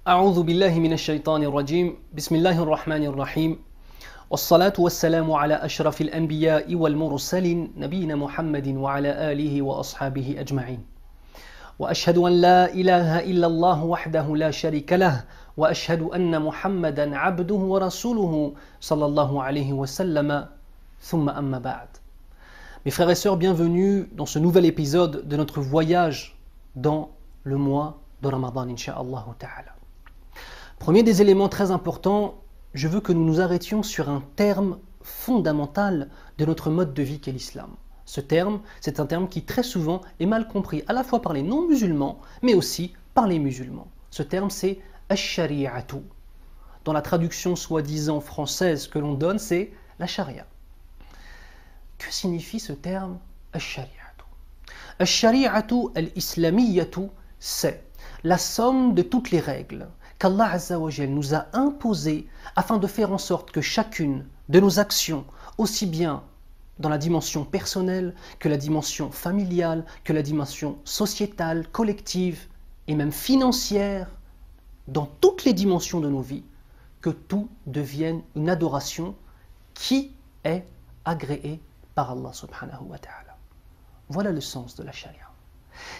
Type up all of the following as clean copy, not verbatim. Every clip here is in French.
أعوذ بالله من الشيطان الرجيم بسم الله الرحمن الرحيم والصلاة والسلام على أشرف الأنبياء والمرسلين نبينا محمد وعلى آله وأصحابه أجمعين وأشهد أن لا إله إلا الله وحده لا شريك له وأشهد أن محمدا عبده ورسوله صلى الله عليه وسلم ثم أما بعد. Mes frères et sœurs, bienvenue dans ce nouvel épisode de notre voyage dans le mois de Ramadan, Inch'Allah Ta'ala. Premier des éléments très importants, je veux que nous nous arrêtions sur un terme fondamental de notre mode de vie qu'est l'islam. Ce terme, c'est un terme qui très souvent est mal compris, à la fois par les non-musulmans, mais aussi par les musulmans. Ce terme, c'est « ash-shari'atu ». Dans la traduction soi-disant française que l'on donne, c'est la charia. Que signifie ce terme « ash-shari'atu » ? « Ash-shari'atu al-islamiyyatu » c'est la somme de toutes les règles qu'Allah Azza wa Jal nous a imposées afin de faire en sorte que chacune de nos actions, aussi bien dans la dimension personnelle que la dimension familiale, que la dimension sociétale, collective et même financière, dans toutes les dimensions de nos vies, que tout devienne une adoration qui est agréée par Allah subhanahu wa ta'ala. Voilà le sens de la charia.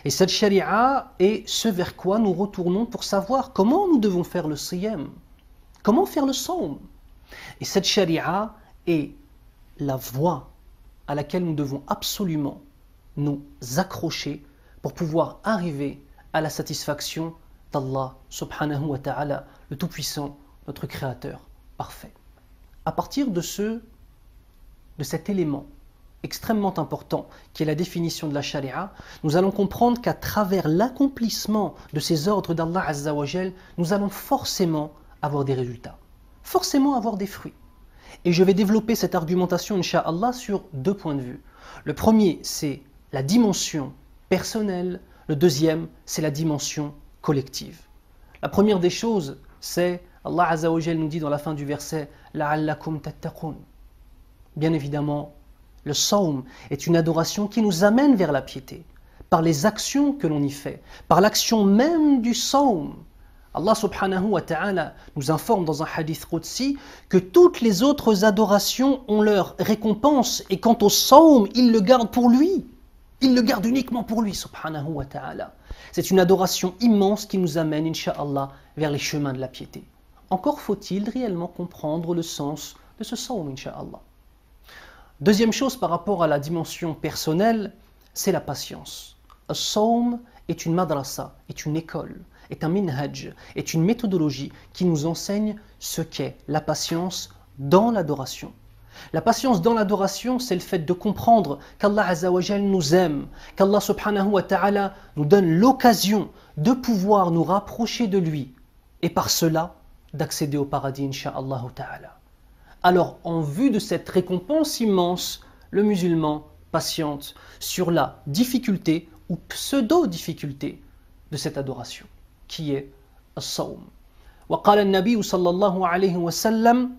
Et cette charia est ce vers quoi nous retournons pour savoir comment nous devons faire le siyam, comment faire le sawm. Et cette charia est la voie à laquelle nous devons absolument nous accrocher pour pouvoir arriver à la satisfaction d'Allah subhanahu wa ta'ala, le Tout-Puissant, notre Créateur parfait. À partir de cet élément extrêmement important, qui est la définition de la charia, nous allons comprendre qu'à travers l'accomplissement de ces ordres d'Allah Azza wa Jal, nous allons forcément avoir des résultats, forcément avoir des fruits. Et je vais développer cette argumentation, Inch'Allah, sur deux points de vue. Le premier, c'est la dimension personnelle, le deuxième, c'est la dimension collective. La première des choses, c'est, Allah Azza wa Jal nous dit dans la fin du verset, « La'allakum tattaqun ». Bien évidemment, le sawm est une adoration qui nous amène vers la piété, par les actions que l'on y fait, par l'action même du sawm. Allah subhanahu wa ta'ala nous informe dans un hadith qudsi que toutes les autres adorations ont leur récompense et quant au sawm, il le garde pour lui. Il le garde uniquement pour lui, subhanahu wa ta'ala. C'est une adoration immense qui nous amène, incha'Allah, vers les chemins de la piété. Encore faut-il réellement comprendre le sens de ce sawm, incha'Allah. Deuxième chose par rapport à la dimension personnelle, c'est la patience. As-sawm est une madrasa, est une école, est un minhaj, est une méthodologie qui nous enseigne ce qu'est la patience dans l'adoration. La patience dans l'adoration, c'est le fait de comprendre qu'Allah Azza wa Jal nous aime, qu'Allah subhanahu wa ta'ala nous donne l'occasion de pouvoir nous rapprocher de lui et par cela d'accéder au paradis, incha'Allah ta'ala. Alors, en vue de cette récompense immense, le musulman patiente sur la difficulté ou pseudo-difficulté de cette adoration, qui est as-sawm. Wa qala an-nabi sallallahu alayhi wa sallam,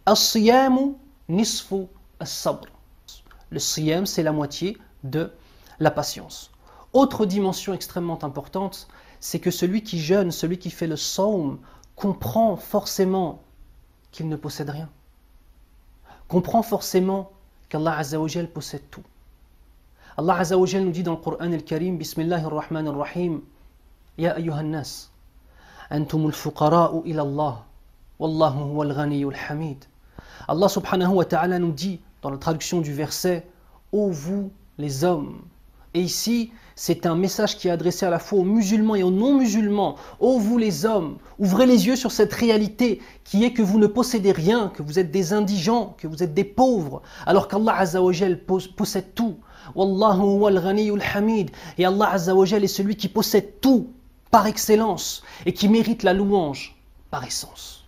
as-siyamu nisfu as-sabr. Le siyam, c'est la moitié de la patience. Autre dimension extrêmement importante, c'est que celui qui jeûne, celui qui fait le sawm, comprend forcément qu'il ne possède rien. Comprend forcément qu'Allah Azza wa Jal possède tout. Allah Azza wa Jal nous dit dans le Coran al-Karim, Bismillahir Rahmanir Rahim, Ya ayyuhan nas, antumul fuqara'u ila Allah, wallahu huwal ghaniyyul hamid. Allah subhanahu wa ta'ala nous dit dans la traduction du verset, ô vous les hommes. Et ici, c'est un message qui est adressé à la fois aux musulmans et aux non-musulmans. Ô vous les hommes, ouvrez les yeux sur cette réalité qui est que vous ne possédez rien, que vous êtes des indigents, que vous êtes des pauvres, alors qu'Allah Azza wa Jal possède tout. Wallahu huwal ghaniyyul hamid. Et Allah Azza wa Jal est celui qui possède tout par excellence et qui mérite la louange par essence.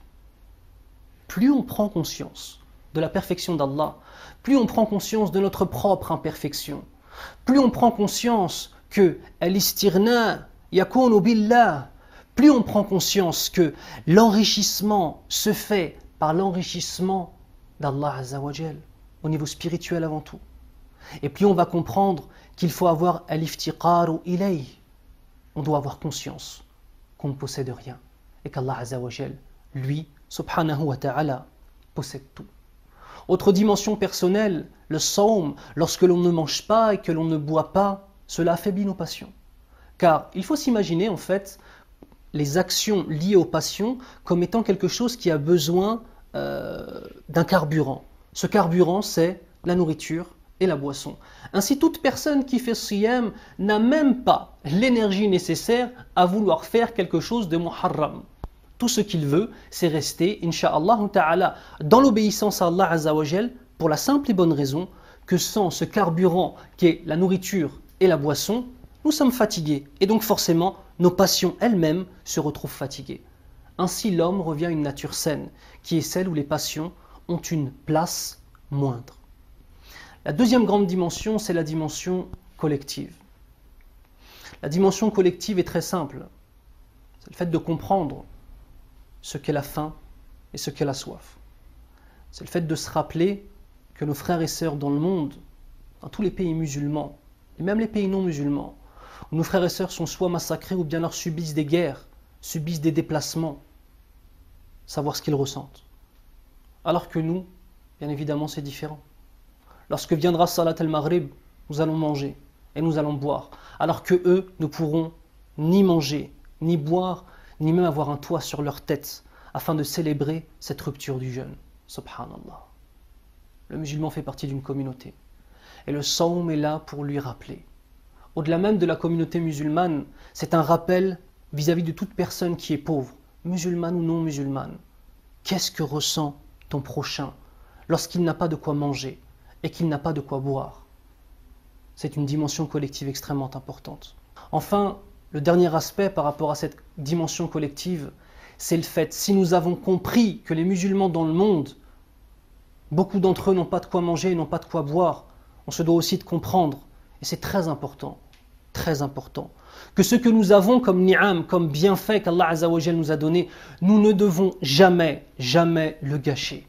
Plus on prend conscience de la perfection d'Allah, plus on prend conscience de notre propre imperfection, plus on prend conscience que al-istirna yakunu billah, plus on prend conscience que l'enrichissement se fait par l'enrichissement d'Allah Azza wa Jal, au niveau spirituel avant tout. Et plus on va comprendre qu'il faut avoir al-iftiqaru ilayh, on doit avoir conscience qu'on ne possède rien et qu'Allah Azza wa Jal, lui, subhanahu wa ta'ala, possède tout. Autre dimension personnelle, le sawm, lorsque l'on ne mange pas et que l'on ne boit pas, cela affaiblit nos passions. Car il faut s'imaginer en fait les actions liées aux passions comme étant quelque chose qui a besoin d'un carburant. Ce carburant, c'est la nourriture et la boisson. Ainsi, toute personne qui fait siyam n'a même pas l'énergie nécessaire à vouloir faire quelque chose de muharram. Tout ce qu'il veut, c'est rester, insha'Allah ta'ala, dans l'obéissance à Allah Azza wa Jal, pour la simple et bonne raison que sans ce carburant qui est la nourriture et la boisson, nous sommes fatigués. Et donc forcément, nos passions elles-mêmes se retrouvent fatiguées. Ainsi, l'homme revient à une nature saine, qui est celle où les passions ont une place moindre. La deuxième grande dimension, c'est la dimension collective. La dimension collective est très simple. C'est le fait de comprendre ce qu'est la faim et ce qu'est la soif. C'est le fait de se rappeler que nos frères et sœurs dans le monde, dans tous les pays musulmans, et même les pays non musulmans, où nos frères et sœurs sont soit massacrés ou bien leur subissent des guerres, subissent des déplacements, savoir ce qu'ils ressentent. Alors que nous, bien évidemment, c'est différent. Lorsque viendra Salat al-Maghrib, nous allons manger et nous allons boire, alors que eux ne pourront ni manger, ni boire, ni même avoir un toit sur leur tête, afin de célébrer cette rupture du jeûne. Subhanallah. Le musulman fait partie d'une communauté. Et le sawm est là pour lui rappeler. Au-delà même de la communauté musulmane, c'est un rappel vis-à-vis de toute personne qui est pauvre, musulmane ou non musulmane. Qu'est-ce que ressent ton prochain lorsqu'il n'a pas de quoi manger et qu'il n'a pas de quoi boire? C'est une dimension collective extrêmement importante. Enfin, le dernier aspect par rapport à cette dimension collective, c'est le fait, si nous avons compris que les musulmans dans le monde, beaucoup d'entre eux n'ont pas de quoi manger et n'ont pas de quoi boire, on se doit aussi de comprendre, et c'est très important, que ce que nous avons comme ni'am, comme bienfait qu'Allah Azza wa Jal nous a donné, nous ne devons jamais, jamais le gâcher.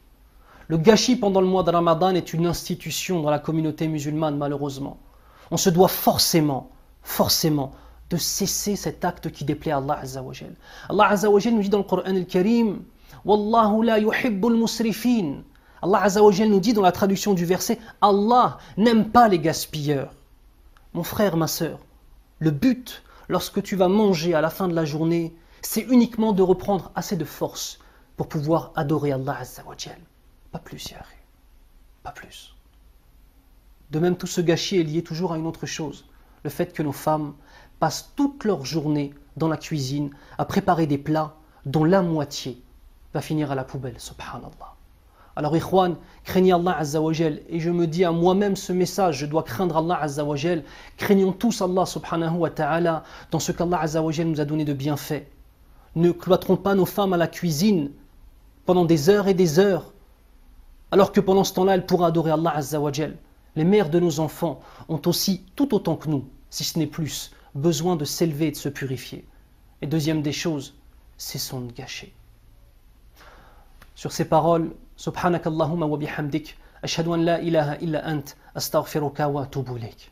Le gâchis pendant le mois de Ramadan est une institution dans la communauté musulmane, malheureusement. On se doit forcément de cesser cet acte qui déplaît à Allah Azza wa Jal. Allah Azza wa Jal nous dit dans le Coran al-Karim, Wallahu la yuhibbul musrifin. Allah Azza wa Jal nous dit dans la traduction du verset, Allah n'aime pas les gaspilleurs. Mon frère, ma sœur, le but, lorsque tu vas manger à la fin de la journée, c'est uniquement de reprendre assez de force pour pouvoir adorer Allah Azza wa Jal. Pas plus, Yahri. Pas plus. De même, tout ce gâchis est lié toujours à une autre chose. Le fait que nos femmes passent toute leur journée dans la cuisine à préparer des plats dont la moitié va finir à la poubelle. Subhanallah. Alors, Ikhwan, craignez Allah Azza wa Jal. Et je me dis à moi-même ce message, je dois craindre Allah Azza wa Jal. Craignons tous Allah subhanahu wa ta'ala dans ce qu'Allah Azza wa Jal nous a donné de bienfaits. Ne cloîtrons pas nos femmes à la cuisine pendant des heures et des heures, alors que pendant ce temps-là, elles pourraient adorer Allah Azza wa Jal. Les mères de nos enfants ont aussi, tout autant que nous, si ce n'est plus, besoin de s'élever et de se purifier. Et deuxième des choses, cessons de gâcher. Sur ces paroles, Subhanakallahumma wa bihamdik, ashhadu an la ilaha illa ant, astaghfiruka wa atubu ilayk.